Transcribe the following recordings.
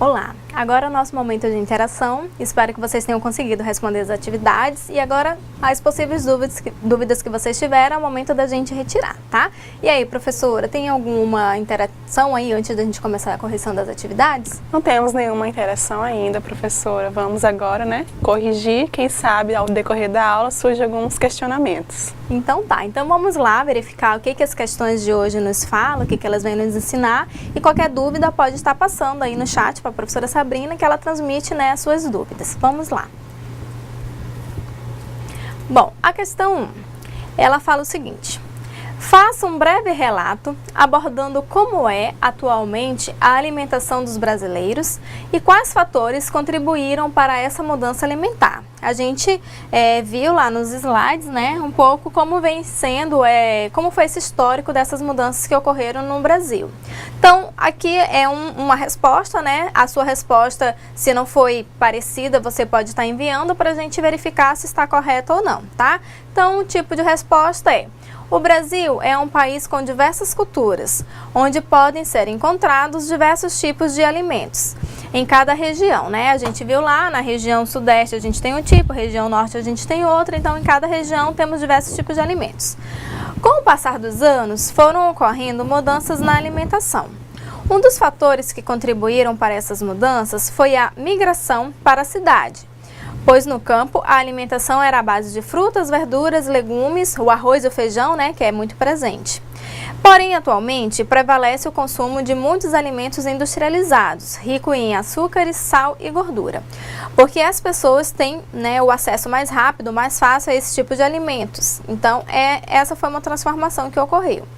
Olá, agora é o nosso momento de interação. Espero que vocês tenham conseguido responder as atividades e agora as possíveis dúvidas que vocês tiveram é o momento da gente retirar, tá? E aí, professora, tem alguma interação aí antes da gente começar a correção das atividades? Não temos nenhuma interação ainda, professora. Vamos agora, corrigir. Quem sabe ao decorrer da aula surgem alguns questionamentos. Então tá, então vamos lá verificar o que as questões de hoje nos falam, o que elas vêm nos ensinar e qualquer dúvida pode estar passando aí no chat para a professora Sabrina que ela transmite as suas dúvidas. Vamos lá. Bom, a questão 1, ela fala o seguinte: faça um breve relato abordando como é atualmente a alimentação dos brasileiros e quais fatores contribuíram para essa mudança alimentar. A gente viu lá nos slides, um pouco como vem sendo, como foi esse histórico dessas mudanças que ocorreram no Brasil. Então, aqui é uma resposta, A sua resposta, se não foi parecida, você pode estar enviando para a gente verificar se está correto ou não, tá? Então, o tipo de resposta é: o Brasil é um país com diversas culturas, onde podem ser encontrados diversos tipos de alimentos. Em cada região, A gente viu lá, na região sudeste a gente tem um tipo, região norte a gente tem outro, então em cada região temos diversos tipos de alimentos. Com o passar dos anos, foram ocorrendo mudanças na alimentação. Um dos fatores que contribuíram para essas mudanças foi a migração para a cidade, pois no campo a alimentação era à base de frutas, verduras, legumes, o arroz e o feijão, que é muito presente. Porém, atualmente, prevalece o consumo de muitos alimentos industrializados, ricos em açúcares, sal e gordura, porque as pessoas têm o acesso mais rápido, mais fácil a esse tipo de alimentos. Então, essa foi uma transformação que ocorreu.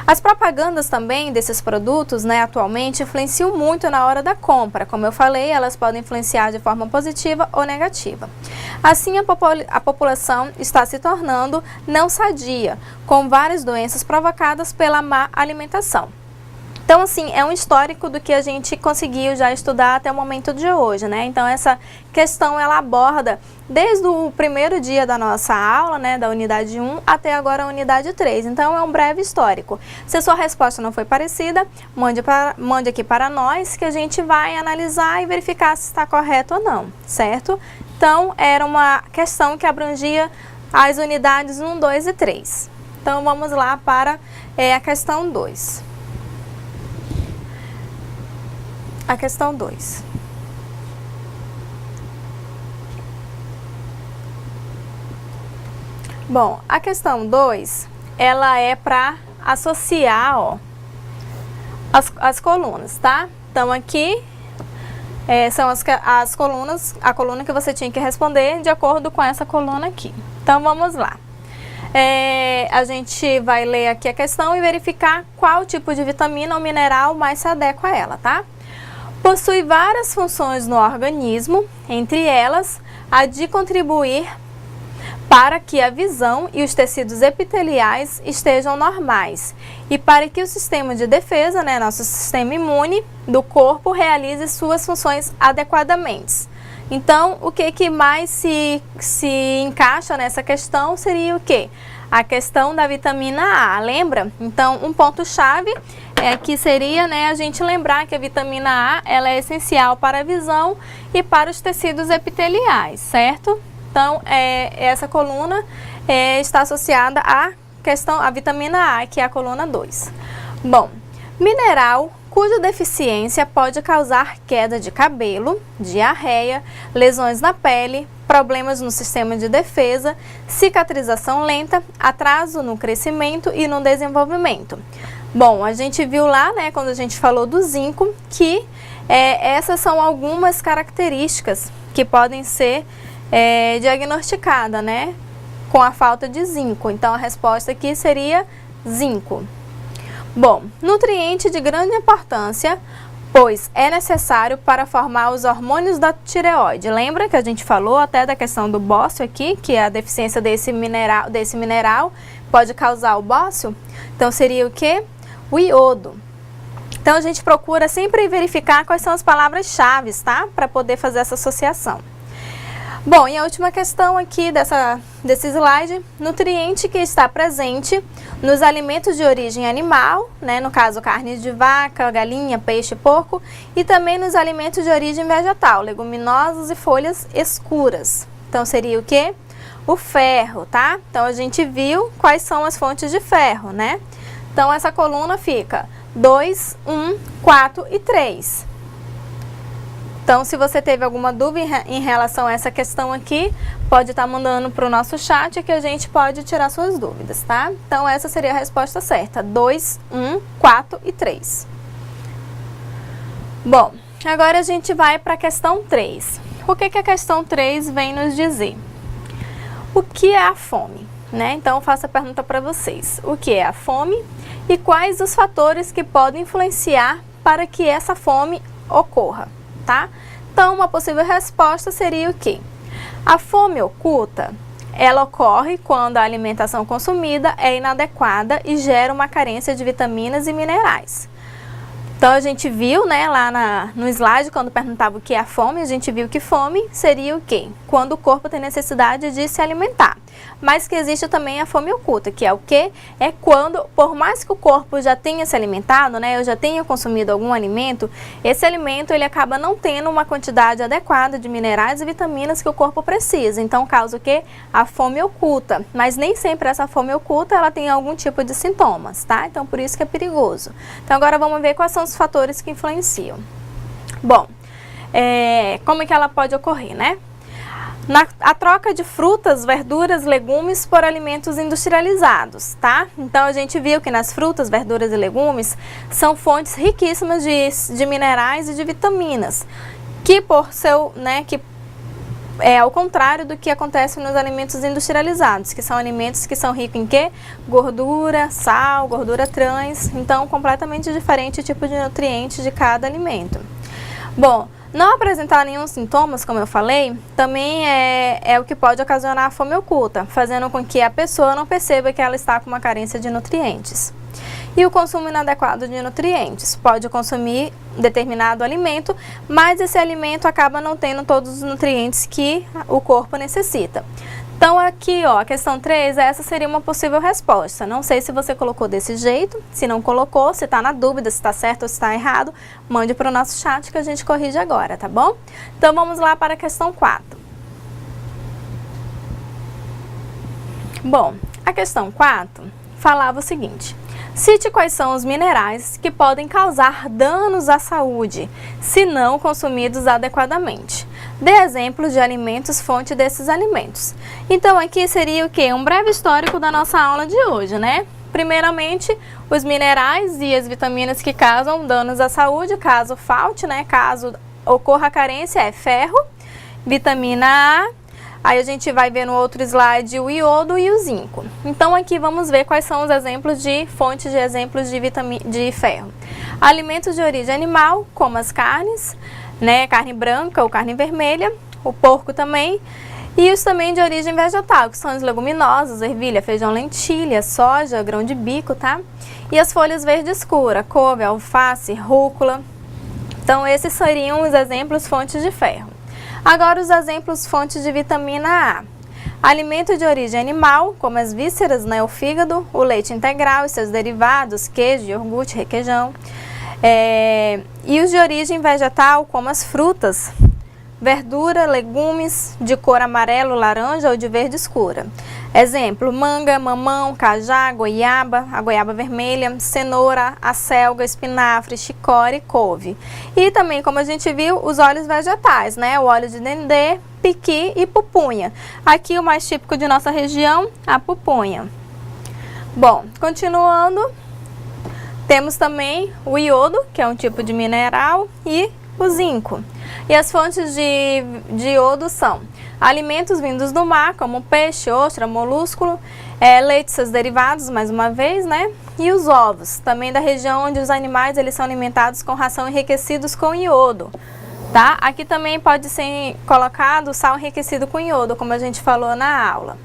As propagandas também desses produtos, atualmente, influenciam muito na hora da compra. Como eu falei, elas podem influenciar de forma positiva ou negativa. Assim, a população está se tornando não sadia, com várias doenças provocadas pela má alimentação. Então, assim, é um histórico do que a gente conseguiu já estudar até o momento de hoje, Então, essa questão, ela aborda desde o primeiro dia da nossa aula, da unidade 1, até agora a unidade 3. Então, é um breve histórico. Se a sua resposta não foi parecida, mande aqui para nós, que a gente vai analisar e verificar se está correto ou não, certo? Então, era uma questão que abrangia as unidades 1, 2 e 3. Então, vamos lá para a questão 2. A questão 2. Bom, a questão 2, ela é para associar as colunas, tá? Então, aqui são as colunas, a coluna que você tinha que responder de acordo com essa coluna aqui. Então, vamos lá. A gente vai ler aqui a questão e verificar qual tipo de vitamina ou mineral mais se adequa a ela, tá? Possui várias funções no organismo, entre elas a de contribuir para que a visão e os tecidos epiteliais estejam normais e para que o sistema de defesa, nosso sistema imune do corpo, realize suas funções adequadamente. Então, o que mais se encaixa nessa questão seria o quê? A questão da vitamina A, lembra? Então, um ponto-chave que seria a gente lembrar que a vitamina A ela é essencial para a visão e para os tecidos epiteliais, certo? Então, essa coluna está associada à vitamina A, que é a coluna 2. Bom, mineral cuja deficiência pode causar queda de cabelo, diarreia, lesões na pele, problemas no sistema de defesa, cicatrização lenta, atraso no crescimento e no desenvolvimento. Bom, a gente viu lá, quando a gente falou do zinco, que essas são algumas características que podem ser diagnosticadas, com a falta de zinco. Então, a resposta aqui seria zinco. Bom, nutriente de grande importância, pois é necessário para formar os hormônios da tireoide. Lembra que a gente falou até da questão do bócio aqui, que a deficiência desse mineral pode causar o bócio? Então, seria o quê? O iodo. Então, a gente procura sempre verificar quais são as palavras-chave, tá? Para poder fazer essa associação. Bom, e a última questão aqui desse slide, nutriente que está presente nos alimentos de origem animal, né, no caso carne de vaca, galinha, peixe, porco, e também nos alimentos de origem vegetal, leguminosas e folhas escuras. Então seria o quê? O ferro, tá? Então a gente viu quais são as fontes de ferro, né? Então essa coluna fica 2, 1, 4 e 3. Então, se você teve alguma dúvida em relação a essa questão aqui, pode estar mandando para o nosso chat que a gente pode tirar suas dúvidas, tá? Então, essa seria a resposta certa, 2, 1, 4 e 3. Bom, agora a gente vai para a questão 3. O que a questão 3 vem nos dizer? O que é a fome? Né? Então, eu faço a pergunta para vocês. O que é a fome e quais os fatores que podem influenciar para que essa fome ocorra? Tá? Então, uma possível resposta seria o quê? A fome oculta, ela ocorre quando a alimentação consumida é inadequada e gera uma carência de vitaminas e minerais. Então, a gente viu, né, lá no slide, quando perguntava o que é a fome, a gente viu que fome seria o quê? Quando o corpo tem necessidade de se alimentar. Mas que existe também a fome oculta, que é o quê? É quando, por mais que o corpo já tenha se alimentado, né, eu já tenha consumido algum alimento, esse alimento ele acaba não tendo uma quantidade adequada de minerais e vitaminas que o corpo precisa. Então, causa o quê? A fome oculta. Mas nem sempre essa fome oculta, ela tem algum tipo de sintomas, tá? Então, por isso que é perigoso. Então, agora vamos ver quais são os fatores que influenciam. Bom, como é que ela pode ocorrer, né? A troca de frutas, verduras, legumes por alimentos industrializados, tá? Então, a gente viu que nas frutas, verduras e legumes são fontes riquíssimas de minerais e de vitaminas, que por seu, né, que é ao contrário do que acontece nos alimentos industrializados, que são alimentos que são ricos em quê? Gordura, sal, gordura trans, então completamente diferente o tipo de nutriente de cada alimento. Bom, não apresentar nenhum sintomas, como eu falei, também é o que pode ocasionar a fome oculta, fazendo com que a pessoa não perceba que ela está com uma carência de nutrientes. E o consumo inadequado de nutrientes. Pode consumir determinado alimento, mas esse alimento acaba não tendo todos os nutrientes que o corpo necessita. Então aqui, ó, a questão 3, essa seria uma possível resposta. Não sei se você colocou desse jeito, se não colocou, se está na dúvida se está certo ou se está errado, mande para o nosso chat que a gente corrige agora, tá bom? Então vamos lá para a questão 4. Bom, a questão 4 falava o seguinte: cite quais são os minerais que podem causar danos à saúde se não consumidos adequadamente. Dê exemplos de alimentos fonte desses alimentos. Então aqui seria o quê? Um breve histórico da nossa aula de hoje, né? Primeiramente, os minerais e as vitaminas que causam danos à saúde, caso falte, né? Caso ocorra carência, é ferro, vitamina A. Aí a gente vai ver no outro slide o iodo e o zinco. Então aqui vamos ver quais são os exemplos de fontes de exemplos de ferro. Alimentos de origem animal, como as carnes, né, carne branca ou carne vermelha, o porco também, e os também de origem vegetal, que são as leguminosas, ervilha, feijão, lentilha, soja, grão de bico, tá? E as folhas verde escura, couve, alface, rúcula. Então esses seriam os exemplos fontes de ferro. Agora os exemplos fontes de vitamina A. Alimento de origem animal, como as vísceras, né, o fígado, o leite integral e seus derivados, queijo, iogurte, requeijão. E os de origem vegetal, como as frutas, verdura, legumes de cor amarelo, laranja ou de verde escura. Exemplo, manga, mamão, cajá, goiaba, a goiaba vermelha, cenoura, acelga, espinafre, chicória e couve. E também, como a gente viu, os óleos vegetais, né? O óleo de dendê, piqui e pupunha. Aqui o mais típico de nossa região, a pupunha. Bom, continuando, temos também o iodo, que é um tipo de mineral, e o zinco. E as fontes de iodo são alimentos vindos do mar, como peixe, ostra, molúsculo, leite e seus derivados, mais uma vez, né? E os ovos, também da região onde os animais eles são alimentados com ração enriquecidos com iodo, tá? Aqui também pode ser colocado sal enriquecido com iodo, como a gente falou na aula.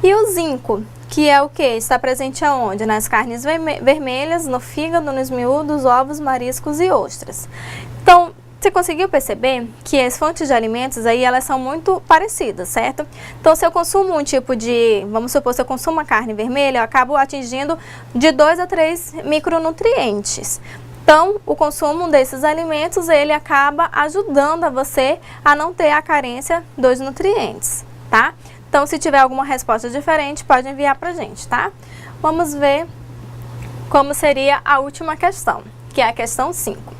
E o zinco, que é o que? Está presente aonde? Nas carnes vermelhas, no fígado, nos miúdos, ovos, mariscos e ostras. Então, você conseguiu perceber que as fontes de alimentos aí, elas são muito parecidas, certo? Então, se eu consumo um tipo de, vamos supor, se eu consumo uma carne vermelha, eu acabo atingindo de 2 a 3 micronutrientes. Então, o consumo desses alimentos, ele acaba ajudando a você a não ter a carência dos nutrientes, tá? Então, se tiver alguma resposta diferente, pode enviar pra gente, tá? Vamos ver como seria a última questão, que é a questão 5.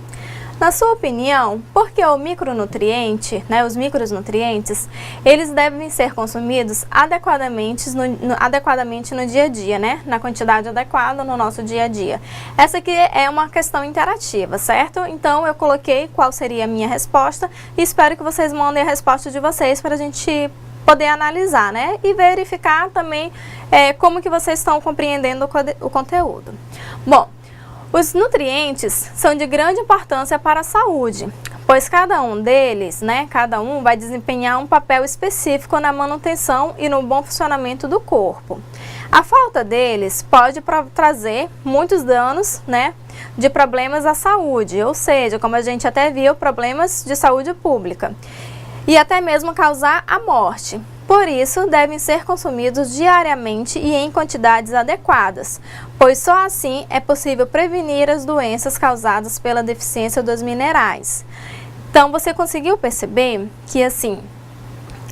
Na sua opinião, por que o micronutriente, né, os micronutrientes, eles devem ser consumidos adequadamente no dia a dia, né, na quantidade adequada no nosso dia a dia? Essa aqui é uma questão interativa, certo? Então, eu coloquei qual seria a minha resposta e espero que vocês mandem a resposta de vocês para a gente poder analisar, né, e verificar também como que vocês estão compreendendo o conteúdo. Bom, os nutrientes são de grande importância para a saúde, pois cada um deles, né, cada um vai desempenhar um papel específico na manutenção e no bom funcionamento do corpo. A falta deles pode trazer muitos danos, né, de problemas à saúde, ou seja, como a gente até viu, problemas de saúde pública, e até mesmo causar a morte. Por isso, devem ser consumidos diariamente e em quantidades adequadas, pois só assim é possível prevenir as doenças causadas pela deficiência dos minerais. Então, você conseguiu perceber que, assim,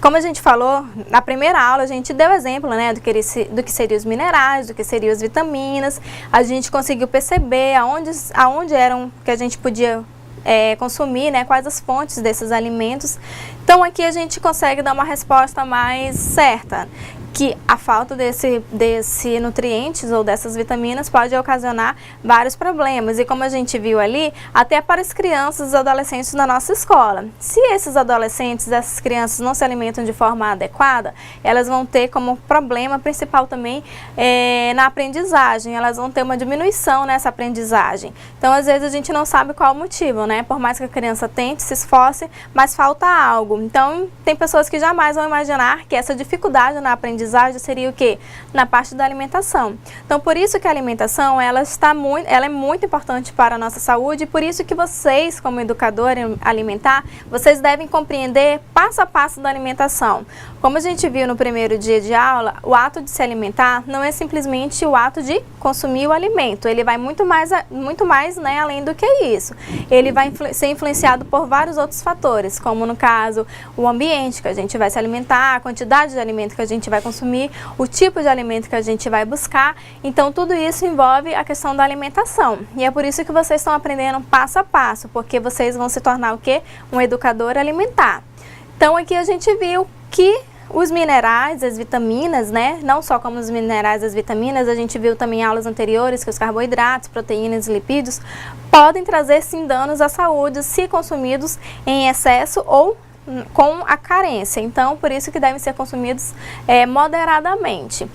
como a gente falou, na primeira aula a gente deu exemplo, né, do que seriam os minerais, do que seriam as vitaminas, a gente conseguiu perceber aonde eram que a gente podia consumir, né, quais as fontes desses alimentos. Então aqui a gente consegue dar uma resposta mais certa, que a falta desse nutrientes ou dessas vitaminas pode ocasionar vários problemas. E como a gente viu ali, até para as crianças e adolescentes na nossa escola. Se esses adolescentes, essas crianças não se alimentam de forma adequada, elas vão ter como problema principal também na aprendizagem. Elas vão ter uma diminuição nessa aprendizagem. Então, às vezes, a gente não sabe qual o motivo, né? Por mais que a criança tente, se esforce, mas falta algo. Então, tem pessoas que jamais vão imaginar que essa dificuldade na aprendizagem seria o quê? Na parte da alimentação. Então, por isso que a alimentação, ela é muito importante para a nossa saúde, e por isso que vocês, como educador alimentar, vocês devem compreender passo a passo da alimentação. Como a gente viu no primeiro dia de aula, o ato de se alimentar não é simplesmente o ato de consumir o alimento, ele vai muito mais, né, além do que isso. Ele vai ser influenciado por vários outros fatores, como no caso, o ambiente que a gente vai se alimentar, a quantidade de alimento que a gente vai consumir, o tipo de alimento que a gente vai buscar. Então, tudo isso envolve a questão da alimentação. E é por isso que vocês estão aprendendo passo a passo, porque vocês vão se tornar o quê? Um educador alimentar. Então, aqui a gente viu que os minerais, as vitaminas, né? Não só como os minerais, as vitaminas, a gente viu também em aulas anteriores que os carboidratos, proteínas e lipídios podem trazer sim danos à saúde se consumidos em excesso ou com a carência. Então, por isso que devem ser consumidos moderadamente.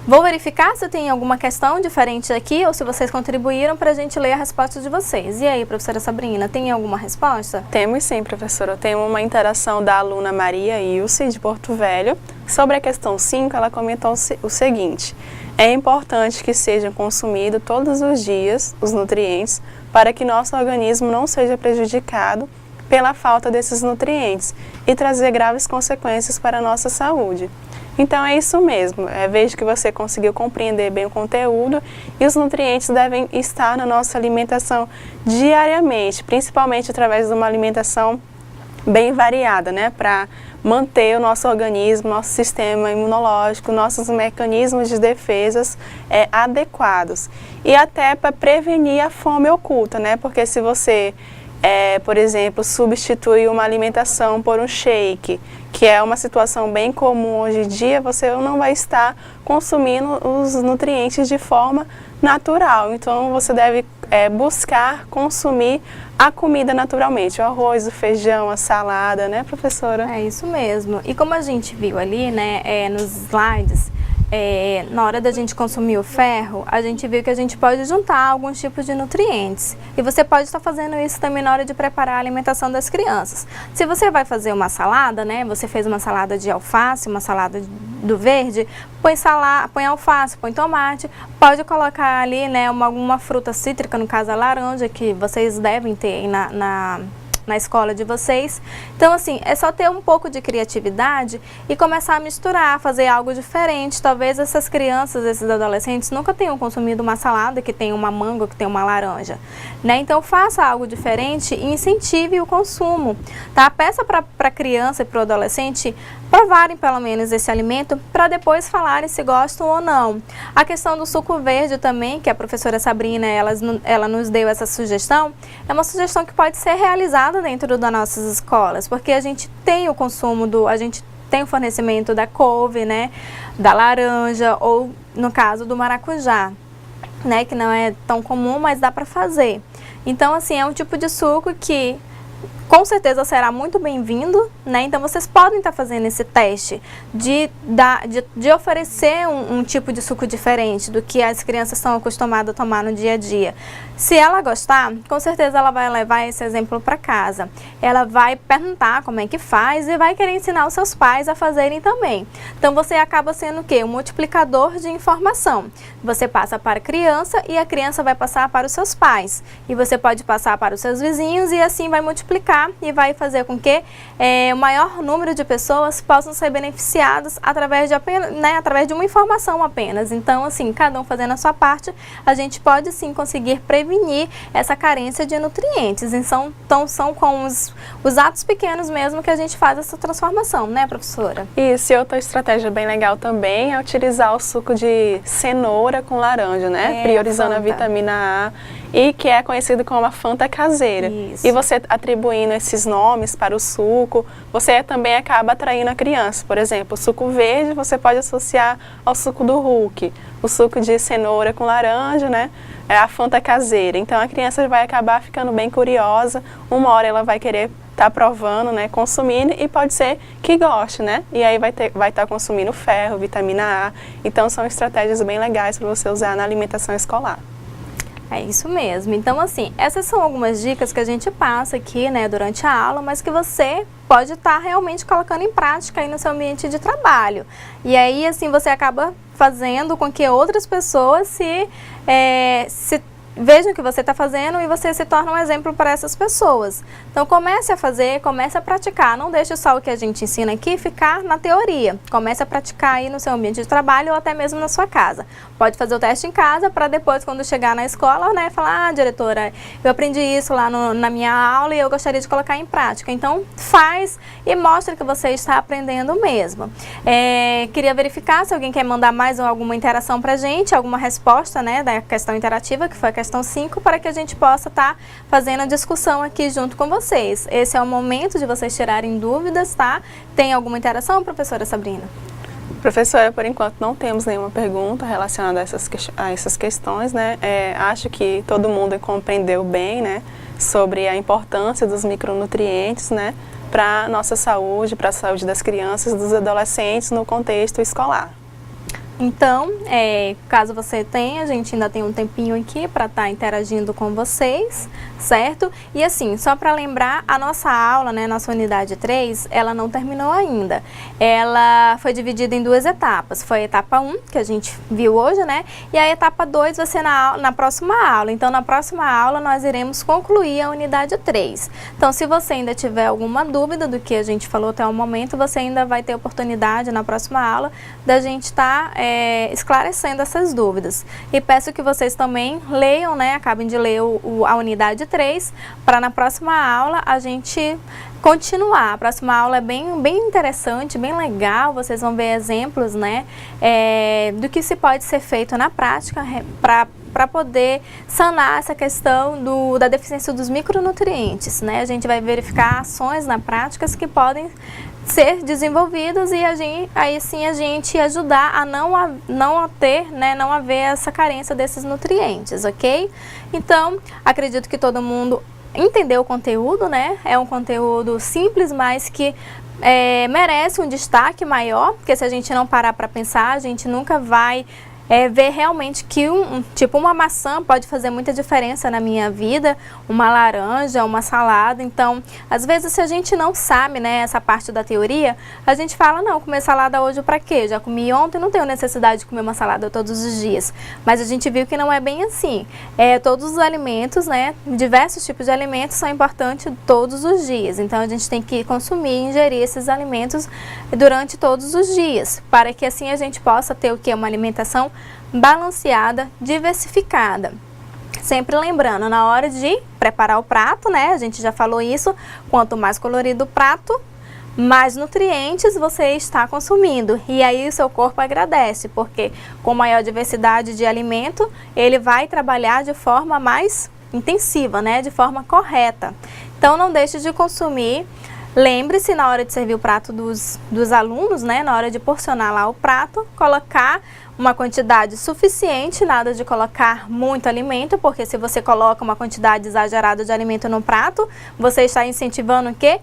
Vou verificar se tem alguma questão diferente aqui ou se vocês contribuíram para a gente ler a resposta de vocês. E aí, professora Sabrina, tem alguma resposta? Temos sim, professora. Tem uma interação da aluna Maria Ilse, de Porto Velho. Sobre a questão 5, ela comentou o seguinte: é importante que sejam consumidos todos os dias os nutrientes para que nosso organismo não seja prejudicado pela falta desses nutrientes e trazer graves consequências para a nossa saúde. Então é isso mesmo, vejo que você conseguiu compreender bem o conteúdo e os nutrientes devem estar na nossa alimentação diariamente, principalmente através de uma alimentação bem variada, né, para manter o nosso organismo, nosso sistema imunológico, nossos mecanismos de defesas adequados e até para prevenir a fome oculta, né, porque se você por exemplo, substitui uma alimentação por um shake, que é uma situação bem comum hoje em dia, você não vai estar consumindo os nutrientes de forma natural. Então, você deve buscar consumir a comida naturalmente, o arroz, o feijão, a salada, né, professora? É isso mesmo. E como a gente viu ali, né, nos slides, na hora da gente consumir o ferro, a gente viu que a gente pode juntar alguns tipos de nutrientes. E você pode estar fazendo isso também na hora de preparar a alimentação das crianças. Se você vai fazer uma salada, né, você fez uma salada de alface, uma salada do verde, põe alface, põe tomate, pode colocar ali, né, alguma fruta cítrica, no caso a laranja, que vocês devem ter aí na escola de vocês. Então, assim, é só ter um pouco de criatividade e começar a misturar, fazer algo diferente. Talvez essas crianças, esses adolescentes, nunca tenham consumido uma salada que tem uma manga, que tem uma laranja, né? Então, faça algo diferente e incentive o consumo, tá? Peça para a criança e para o adolescente provarem pelo menos esse alimento para depois falarem se gostam ou não. A questão do suco verde também, que a professora Sabrina, ela nos deu essa sugestão, é uma sugestão que pode ser realizada dentro das nossas escolas, porque a gente tem o consumo a gente tem o fornecimento da couve, né, da laranja ou, no caso, do maracujá, né, que não é tão comum, mas dá para fazer. Então, assim, é um tipo de suco que com certeza será muito bem-vindo, né? Então vocês podem estar fazendo esse teste de oferecer um tipo de suco diferente do que as crianças estão acostumadas a tomar no dia a dia. Se ela gostar, com certeza ela vai levar esse exemplo para casa. Ela vai perguntar como é que faz e vai querer ensinar os seus pais a fazerem também. Então você acaba sendo o quê? Um multiplicador de informação. Você passa para a criança e a criança vai passar para os seus pais. E você pode passar para os seus vizinhos e assim vai multiplicar e vai fazer com que o maior número de pessoas possam ser beneficiadas através de uma informação apenas. Então, assim, cada um fazendo a sua parte, a gente pode sim conseguir prevenir essa carência de nutrientes. Então, são com os atos pequenos mesmo que a gente faz essa transformação, né, professora? Isso, e outra estratégia bem legal também é utilizar o suco de cenoura com laranja, né? Priorizando a vitamina A, e que é conhecido como a Fanta caseira. Isso. E você atribuindo esses nomes para o suco, você também acaba atraindo a criança. Por exemplo, o suco verde você pode associar ao suco do Hulk, o suco de cenoura com laranja, né? É a Fanta caseira. Então a criança vai acabar ficando bem curiosa, uma hora ela vai querer estar provando, né, consumindo, e pode ser que goste, né? E aí vai estar consumindo ferro, vitamina A. Então são estratégias bem legais para você usar na alimentação escolar. É isso mesmo. Então, assim, essas são algumas dicas que a gente passa aqui, né, durante a aula, mas que você pode estar realmente colocando em prática aí no seu ambiente de trabalho. E aí, assim, você acaba fazendo com que outras pessoas se vejam o que você está fazendo e você se torna um exemplo para essas pessoas. Então comece a fazer, comece a praticar, não deixe só o que a gente ensina aqui ficar na teoria. Comece a praticar aí no seu ambiente de trabalho ou até mesmo na sua casa. Pode fazer o teste em casa para depois, quando chegar na escola, né, falar: ah, diretora, eu aprendi isso lá na minha aula e eu gostaria de colocar em prática. Então faz e mostra que você está aprendendo mesmo. Queria verificar se alguém quer mandar mais alguma interação para a gente, alguma resposta, né, da questão interativa, que foi a questão 5, para que a gente possa estar fazendo a discussão aqui junto com vocês. Esse é o momento de vocês tirarem dúvidas, tá? Tem alguma interação, professora Sabrina? Professora, por enquanto não temos nenhuma pergunta relacionada a essas questões, né? Acho que todo mundo compreendeu bem, né, sobre a importância dos micronutrientes, né, para a nossa saúde, para a saúde das crianças e dos adolescentes no contexto escolar. Então, caso você tenha, a gente ainda tem um tempinho aqui para estar interagindo com vocês, certo? E assim, só para lembrar, a nossa aula, né, nossa unidade 3, ela não terminou ainda. Ela foi dividida em 2 etapas. Foi a etapa 1, que a gente viu hoje, né? E a etapa 2 vai ser na próxima aula. Então, na próxima aula, nós iremos concluir a unidade 3. Então, se você ainda tiver alguma dúvida do que a gente falou até o momento, você ainda vai ter oportunidade na próxima aula da gente estar esclarecendo essas dúvidas. E peço que vocês também leiam, né, acabem de ler a unidade 3, para na próxima aula a gente continuar. A próxima aula é bem interessante, bem legal, vocês vão ver exemplos, né, do que se pode ser feito na prática para poder sanar essa questão da deficiência dos micronutrientes, né? A gente vai verificar ações na prática que podem ser desenvolvidas e aí sim a gente ajudar a não haver essa carência desses nutrientes, ok? Então, acredito que todo mundo entendeu o conteúdo, né? É um conteúdo simples, mas que merece um destaque maior, porque se a gente não parar para pensar, a gente nunca vai ver realmente que tipo uma maçã pode fazer muita diferença na minha vida, uma laranja, uma salada. Então, às vezes, se a gente não sabe, né, essa parte da teoria, a gente fala, não, comer salada hoje pra quê? Já comi ontem, não tenho necessidade de comer uma salada todos os dias. Mas a gente viu que não é bem assim. Todos os alimentos, né, diversos tipos de alimentos são importantes todos os dias. Então, a gente tem que consumir e ingerir esses alimentos durante todos os dias, para que assim a gente possa ter o que? Uma alimentação balanceada, diversificada. Sempre lembrando, na hora de preparar o prato, né, a gente já falou isso, quanto mais colorido o prato, mais nutrientes você está consumindo. E aí o seu corpo agradece, porque com maior diversidade de alimento, ele vai trabalhar de forma mais intensiva, né, de forma correta. Então não deixe de consumir. Lembre-se, na hora de servir o prato dos alunos, né, na hora de porcionar lá o prato, colocar uma quantidade suficiente, nada de colocar muito alimento, porque se você coloca uma quantidade exagerada de alimento no prato, você está incentivando o quê?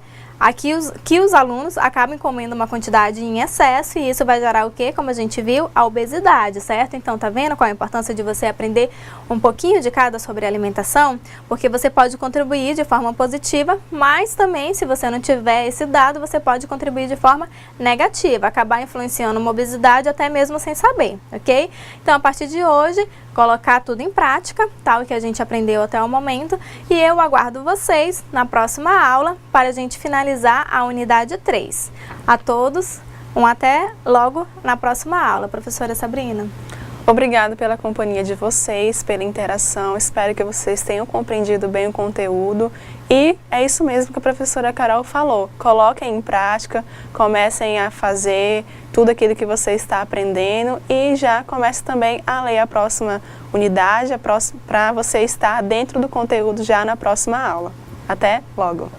Que os alunos acabem comendo uma quantidade em excesso, e isso vai gerar o quê? Como a gente viu, a obesidade, certo? Então, tá vendo qual a importância de você aprender um pouquinho de cada sobre alimentação? Porque você pode contribuir de forma positiva, mas também, se você não tiver esse dado, você pode contribuir de forma negativa, acabar influenciando uma obesidade até mesmo sem saber, ok? Então, a partir de hoje, colocar tudo em prática, tá? O que a gente aprendeu até o momento, e eu aguardo vocês na próxima aula para a gente finalizar a unidade 3. A todos, até logo na próxima aula. Professora Sabrina. Obrigada pela companhia de vocês, pela interação, espero que vocês tenham compreendido bem o conteúdo e é isso mesmo que a professora Carol falou, coloquem em prática, comecem a fazer tudo aquilo que você está aprendendo e já comece também a ler a próxima unidade, para você estar dentro do conteúdo já na próxima aula. Até logo!